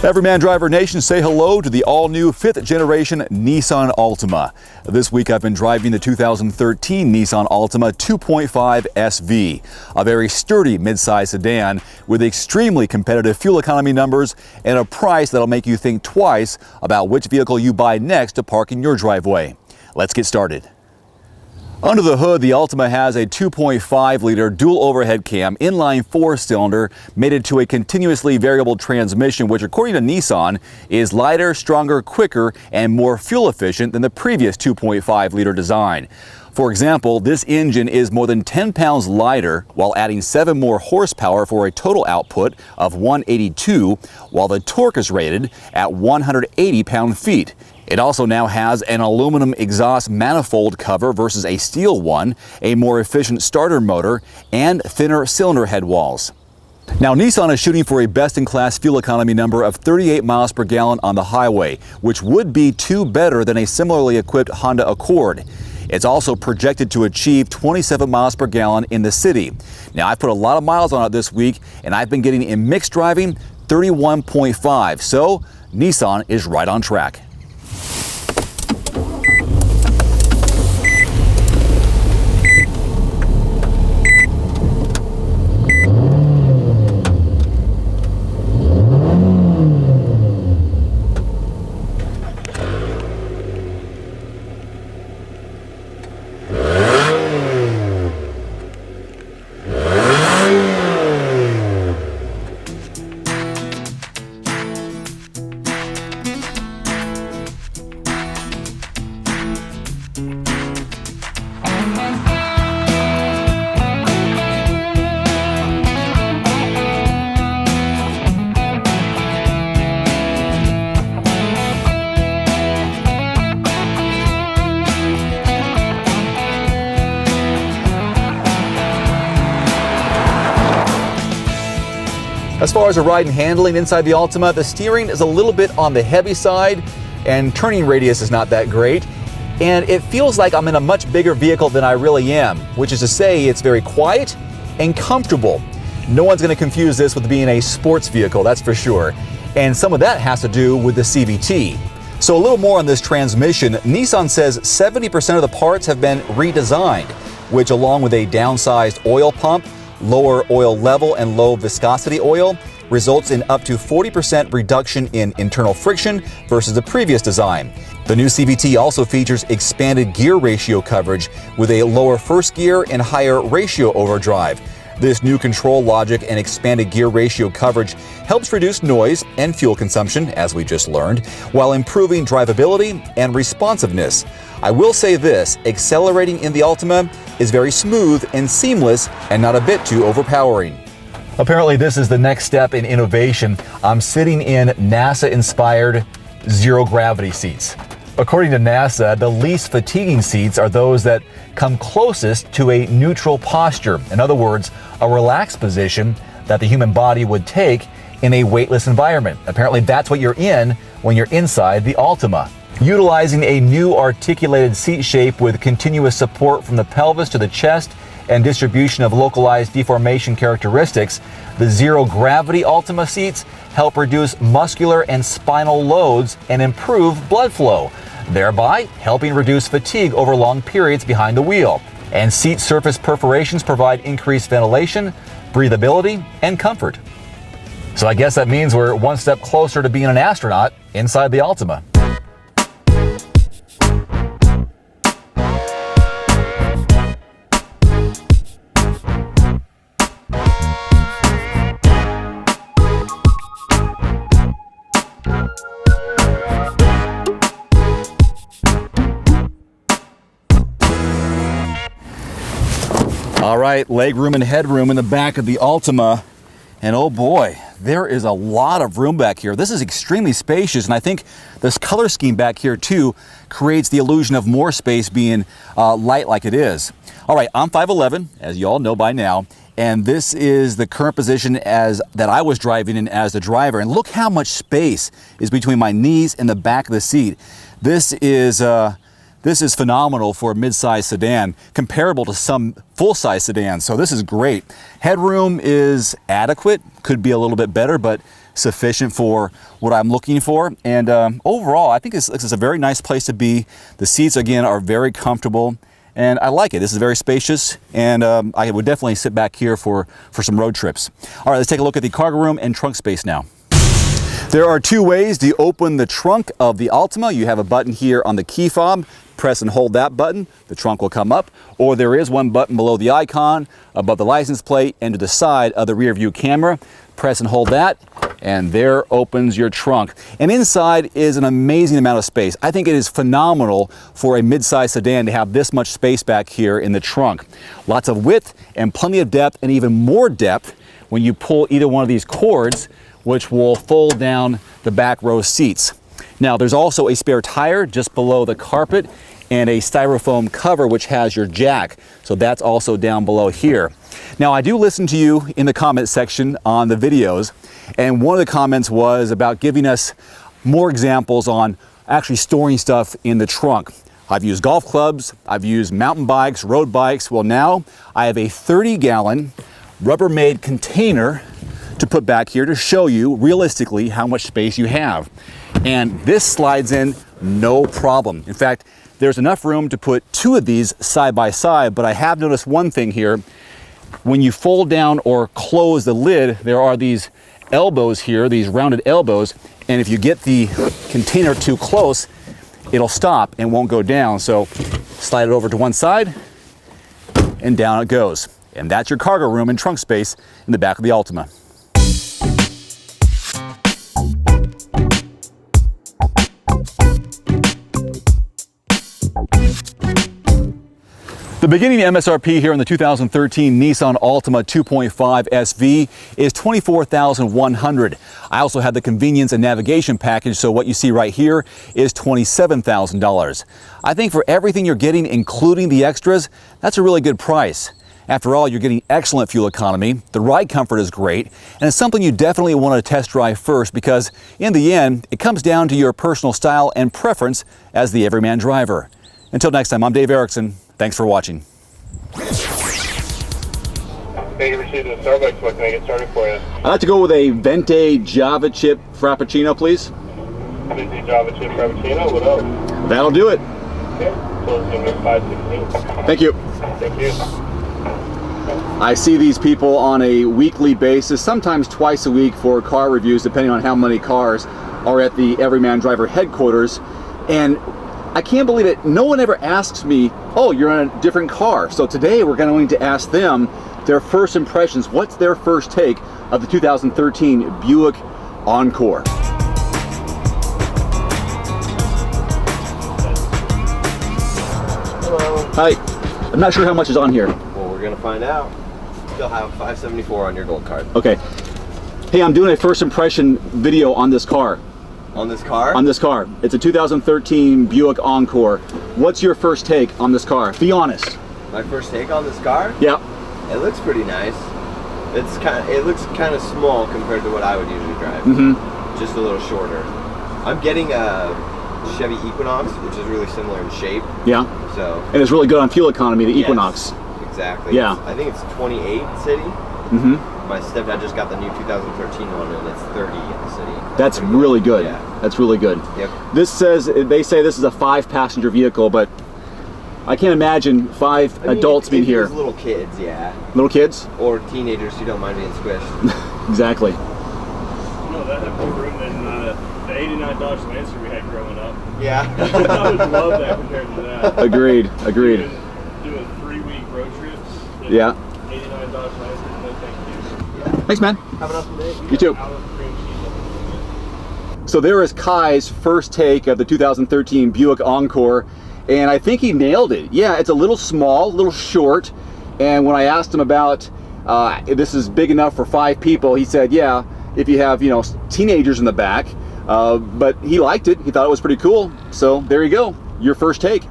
Everyman Driver Nation, say hello to the all-new 5th generation Nissan Altima. This week I've been driving the 2013 Nissan Altima 2.5 SV, a very sturdy midsize sedan with extremely competitive fuel economy numbers and a price that'll make you think twice about which vehicle you buy next to park in your driveway. Let's get started. Under the hood, the Altima has a 2.5-liter dual overhead cam inline 4-cylinder mated to a continuously variable transmission, which according to Nissan is lighter, stronger, quicker, and more fuel efficient than the previous 2.5-liter design. For example, this engine is more than 10 pounds lighter while adding 7 more horsepower for a total output of 182, while the torque is rated at 180 pound-feet. It also now has an aluminum exhaust manifold cover versus a steel one, a more efficient starter motor, and thinner cylinder head walls. Now, Nissan is shooting for a best-in-class fuel economy number of 38 miles per gallon on the highway, which would be 2 better than a similarly equipped Honda Accord. It's also projected to achieve 27 miles per gallon in the city. Now, I've put a lot of miles on it this week, and I've been getting in mixed driving 31.5, so Nissan is right on track. As far as the ride and handling inside the Altima, the steering is a little bit on the heavy side and turning radius is not that great. And it feels like I'm in a much bigger vehicle than I really am, which is to say it's very quiet and comfortable. No one's going to confuse this with being a sports vehicle, that's for sure. And some of that has to do with the CVT. So a little more on this transmission. Nissan says 70% of the parts have been redesigned, which along with a downsized oil pump, lower oil level and low viscosity oil results in up to 40% reduction in internal friction versus the previous design. The new CVT also features expanded gear ratio coverage with a lower first gear and higher ratio overdrive. This new control logic and expanded gear ratio coverage helps reduce noise and fuel consumption, as we just learned, while improving drivability and responsiveness. I will say this, accelerating in the Altima is very smooth and seamless and not a bit too overpowering. Apparently this is the next step in innovation. I'm sitting in NASA-inspired zero-gravity seats. According to NASA, the least fatiguing seats are those that come closest to a neutral posture. In other words, a relaxed position that the human body would take in a weightless environment. Apparently that's what you're in when you're inside the Altima. Utilizing a new articulated seat shape with continuous support from the pelvis to the chest and distribution of localized deformation characteristics, the zero-gravity Altima seats help reduce muscular and spinal loads and improve blood flow, thereby helping reduce fatigue over long periods behind the wheel. And seat surface perforations provide increased ventilation, breathability, and comfort. So I guess that means we're one step closer to being an astronaut inside the Altima. All right, legroom and headroom in the back of the Altima. And oh boy, there is a lot of room back here. This is extremely spacious, and I think this color scheme back here too creates the illusion of more space being light like it is. All right, I'm 5'11", as you all know by now, and this is the current position that I was driving in as the driver. And look how much space is between my knees and the back of the seat. This is phenomenal for a mid-size sedan, comparable to some full-size sedans, so this is great. Headroom is adequate, could be a little bit better, but sufficient for what I'm looking for. And overall, I think this is a very nice place to be. The seats, again, are very comfortable, and I like it. This is very spacious, and I would definitely sit back here for some road trips. All right, let's take a look at the cargo room and trunk space now. There are two ways to open the trunk of the Altima. You have a button here on the key fob. Press and hold that button, the trunk will come up, or there is one button below the icon, above the license plate, and to the side of the rear view camera. Press and hold that, and there opens your trunk. And inside is an amazing amount of space. I think it is phenomenal for a mid-size sedan to have this much space back here in the trunk. Lots of width and plenty of depth, and even more depth when you pull either one of these cords, which will fold down the back row seats. Now, there's also a spare tire just below the carpet and a styrofoam cover which has your jack. So that's also down below here. Now, I do listen to you in the comment section on the videos, and one of the comments was about giving us more examples on actually storing stuff in the trunk. I've used golf clubs, I've used mountain bikes, road bikes. Well, now I have a 30-gallon Rubbermaid container to put back here to show you realistically how much space you have. And this slides in no problem. In fact, there's enough room to put two of these side by side, but I have noticed one thing here. When you fold down or close the lid, there are these elbows here, these rounded elbows, and if you get the container too close, it'll stop and won't go down. So slide it over to one side and down it goes. And that's your cargo room and trunk space in the back of the Altima. The beginning MSRP here in the 2013 Nissan Altima 2.5 SV is $24,100. I also have the convenience and navigation package, so what you see right here is $27,000. I think for everything you're getting, including the extras, that's a really good price. After all, you're getting excellent fuel economy, the ride comfort is great, and it's something you definitely want to test drive first because in the end, it comes down to your personal style and preference as the Everyman Driver. Until next time, I'm Dave Erickson. Thanks for watching. Hey, you received a Starbucks. What can I get started for you? I'd like to go with a Venti Java chip Frappuccino, please. Venti Java chip Frappuccino, what else? That'll do it. Okay, close number 516. Thank you. Thank you. I see these people on a weekly basis, sometimes twice a week for car reviews, depending on how many cars are at the Everyman Driver headquarters. And I can't believe it. No one ever asks me, oh, you're in a different car. So today we're going to ask them their first impressions. What's their first take of the 2013 Buick Encore? Hello. Hi. I'm not sure how much is on here. Well, we're going to find out. Still have $574 on your gold card. Okay. Hey, I'm doing a first impression video on this car. On this car? On this car. It's a 2013 Buick Encore. What's your first take on this car? Be honest. My first take on this car? Yeah. It looks pretty nice. It looks kind of small compared to what I would usually drive. Mm-hmm. Just a little shorter. I'm getting a Chevy Equinox, which is really similar in shape. Yeah. So. And it's really good on fuel economy, the Equinox. Exactly. Yeah. I think it's 28 city. Mm-hmm. My stepdad just got the new 2013 one, and it's 30 in the city. That's really good. Yeah. That's really good. Yep. They say this is a 5-passenger vehicle, but I can't imagine five adults being here. Little kids, yeah. Little kids? Or teenagers who don't mind being squished. Exactly. No, that had more room than the 89 Dodge Lancer we had growing up. Yeah. I would love that compared to that. Agreed. Agreed. Doing 3-week road trips. Yeah. 89 Dodge Lancer, no thank you. Thanks, man. Have an awesome day. You too. So there is Kai's first take of the 2013 Buick Encore, and I think he nailed it. Yeah, it's a little small, a little short, and when I asked him about if this is big enough for 5 people, he said, yeah, if you have, teenagers in the back, but he liked it. He thought it was pretty cool. So there you go, your first take.